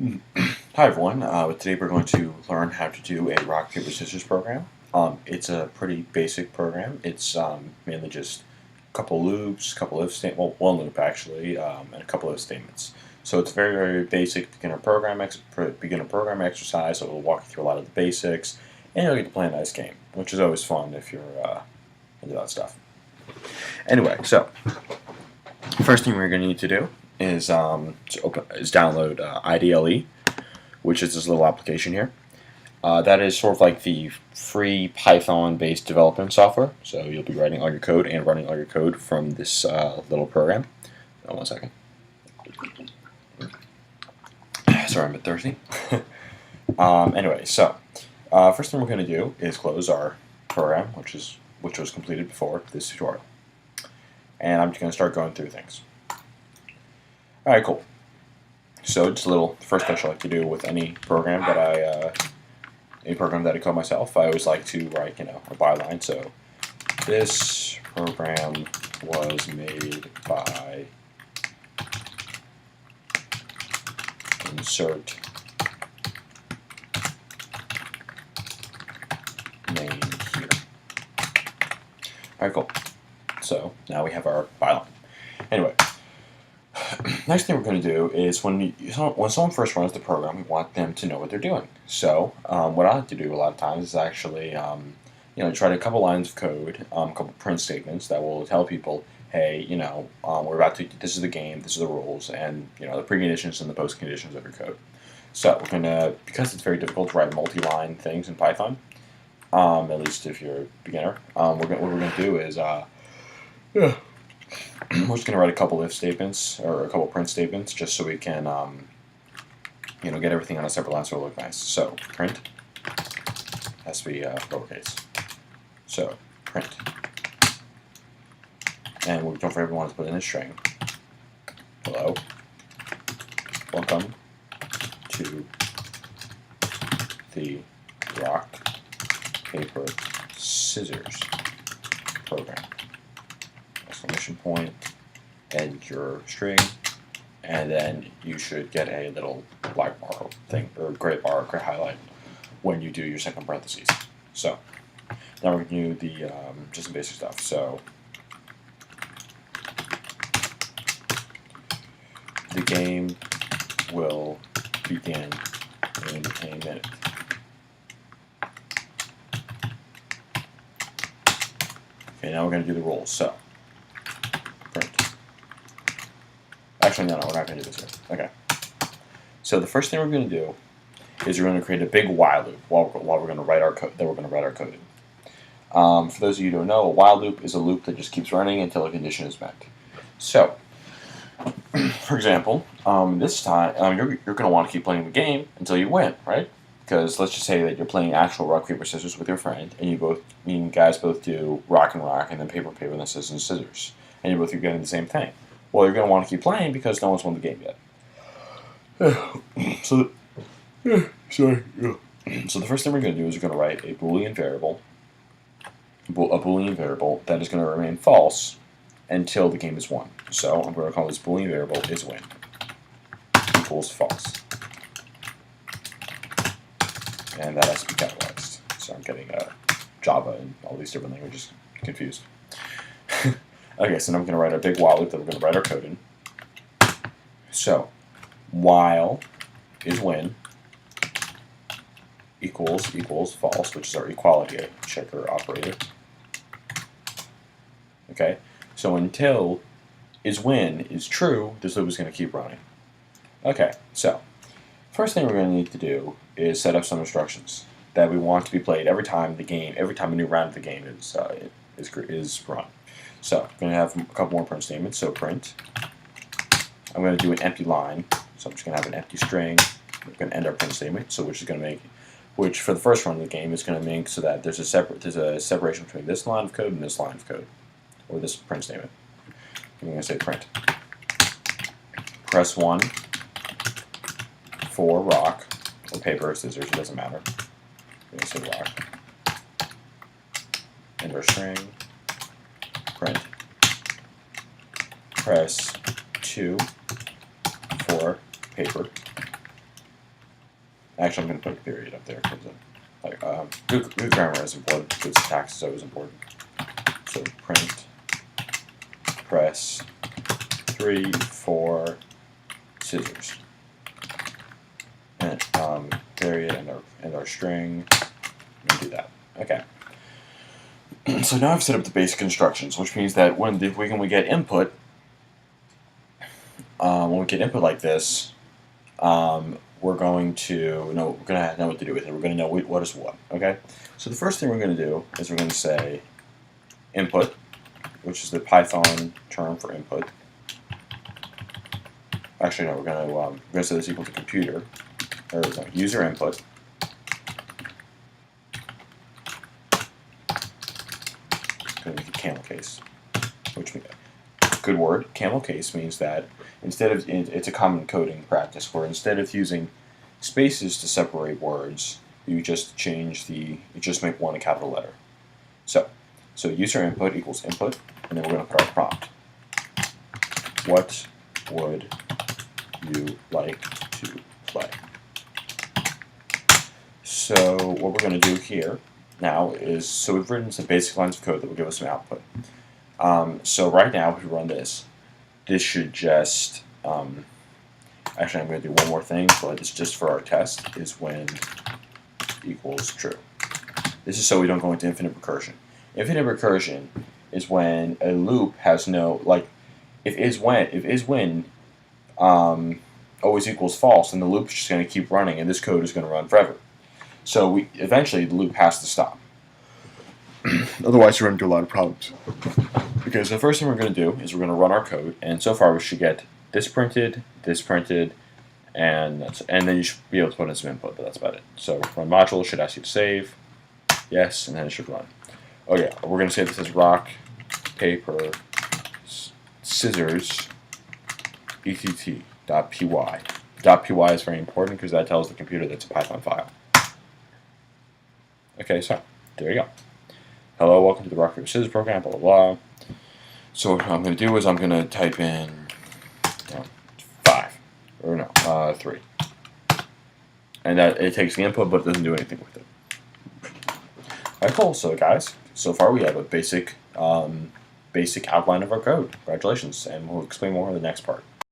Hi everyone. Today we're going to learn how to do a rock paper scissors program. It's a pretty basic program. It's mainly just a couple loops, a couple if statements, well, one loop actually, and a couple of statements. So it's a very very basic beginner program exercise. So it'll walk you through a lot of the basics, and you'll get to play a nice game, which is always fun if you're into that stuff. Anyway, so first thing we're going to need to do is download IDLE, which is this little application here. That is sort of like the free Python-based development software. So you'll be writing all your code and running all your code from this little program. Oh, 1 second. Sorry, I'm a bit thirsty. Anyway, so first thing we're going to do is close our program, which was completed before this tutorial. And I'm just going to start going through things. All right, cool. So just a little first touch I like to do with any program that I code myself. I always like to write, a byline. So this program was made by insert name here. All right, cool. So now we have our byline. Anyway. Next thing we're going to do is when someone first runs the program, we want them to know what they're doing. So what I like to do a lot of times is actually try a couple lines of code, a couple print statements that will tell people, hey, we're about to, this is the game, this is the rules, and the preconditions and the postconditions of your code. So we're going to, because it's very difficult to write multi-line things in Python, at least if you're a beginner, what we're going to do is we're just going to write a couple if statements or a couple print statements just so we can get everything on a separate line so it'll look nice. So print has to be lowercase. So print, and don't forget we want to put in a string. Hello, welcome to the rock paper scissors program. Exclamation point, and your string, and then you should get a little black bar thing, or gray bar, gray highlight, when you do your second parentheses. So, now we're going to do the, just some basic stuff. So, the game will begin in a minute. Okay, now we're going to do the rules. So, print. Actually, no, we're not going to do this here. Okay. So the first thing we're going to do is we're going to create a big while loop while we're going to write our code. Code in. For those of you who don't know, a while loop is a loop that just keeps running until a condition is met. So, for example, this time you're going to want to keep playing the game until you win, right? Because let's just say that you're playing actual rock paper scissors with your friend, and you guys both do rock and rock, and then paper paper, and then scissors and scissors, and you both are getting the same thing. Well, you're going to want to keep playing because no one's won the game yet. So the first thing we're going to do is we're going to write a Boolean variable, that is going to remain false until the game is won. So I'm going to call this Boolean variable is win equals false. And that has to be capitalized. So I'm getting Java and all these different languages confused. Okay, so now I'm going to write a big while loop that we're going to write our code in. So, while is when equals false, which is our equality checker operator. Okay, so until is when is true, this loop is going to keep running. Okay, so first thing we're going to need to do is set up some instructions that we want to be played every time a new round of the game is run. So I'm going to have a couple more print statements. So print, I'm going to do an empty line. So I'm just going to have an empty string. We're going to end our print statement. So which for the first run of the game is going to make so that there's a separation between this line of code and this line of code, or this print statement. I'm going to say print. Press 1 for rock, or paper or scissors, it doesn't matter. I'm going to say rock. End our string. Print. Press 2 for paper. Actually, I'm going to put a period up there because good grammar is important. Good syntax is always important. So print press 3, 4 scissors, and period and our string. And do that. Okay. So now I've set up the basic instructions, which means that when we get input, like this, we're going to know what to do with it. We're going to know what is what. Okay. So the first thing we're going to do is we're going to say input, which is the Python term for input. Actually, no, we're going to say this equal to computer, or no, user input. Going to make a camel case, which means, good word. Camel case means that it's a common coding practice where instead of using spaces to separate words, you just make one a capital letter. So user input equals input, and then we're going to put our prompt. What would you like to play? So what we're going to do here now is, so we've written some basic lines of code that will give us some output. So right now, if we run this should just, actually I'm going to do one more thing, but it's just for our test, is when equals true. This is so we don't go into infinite recursion. Infinite recursion is when a loop has no, like, if is when always equals false, then the loop is just going to keep running, and this code is going to run forever. So eventually the loop has to stop. Otherwise, you're going to do a lot of problems. Because the first thing we're going to do is we're going to run our code, and so far we should get this printed, and then you should be able to put in some input, but that's about it. So run module should ask you to save, yes, and then it should run. Okay, we're going to say this as rock, paper, scissors, ett.py. .py is very important because that tells the computer that it's a Python file. Okay, so there you go. Hello, welcome to the rock, paper, scissors program, blah, blah, blah. So what I'm going to do is I'm going to type in 3. And that it takes the input, but it doesn't do anything with it. Alright, cool. So guys, so far we have a basic outline of our code. Congratulations, and we'll explain more in the next part.